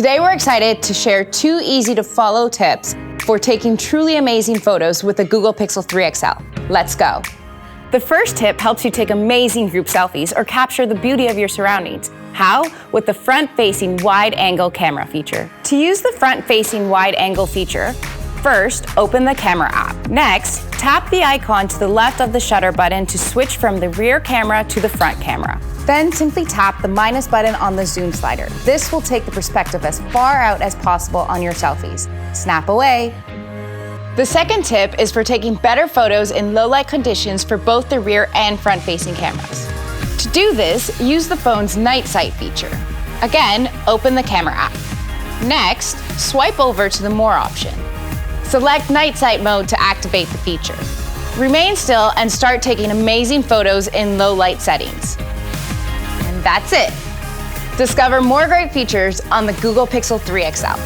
Today we're excited to share 2 easy-to-follow tips for taking truly amazing photos with the Google Pixel 3 XL. Let's go. The first tip helps you take amazing group selfies or capture the beauty of your surroundings. How? With the front-facing wide-angle camera feature. To use the front-facing wide-angle feature, first, open the camera app. Next, tap the icon to the left of the shutter button to switch from the rear camera to the front camera. Then simply tap the minus button on the zoom slider. This will take the perspective as far out as possible on your selfies. Snap away. The second tip is for taking better photos in low-light conditions for both the rear and front-facing cameras. To do this, use the phone's night sight feature. Again, open the camera app. Next, swipe over to the More option. Select night sight mode to activate the feature. Remain still and start taking amazing photos in low-light settings. And that's it. Discover more great features on the Google Pixel 3 XL.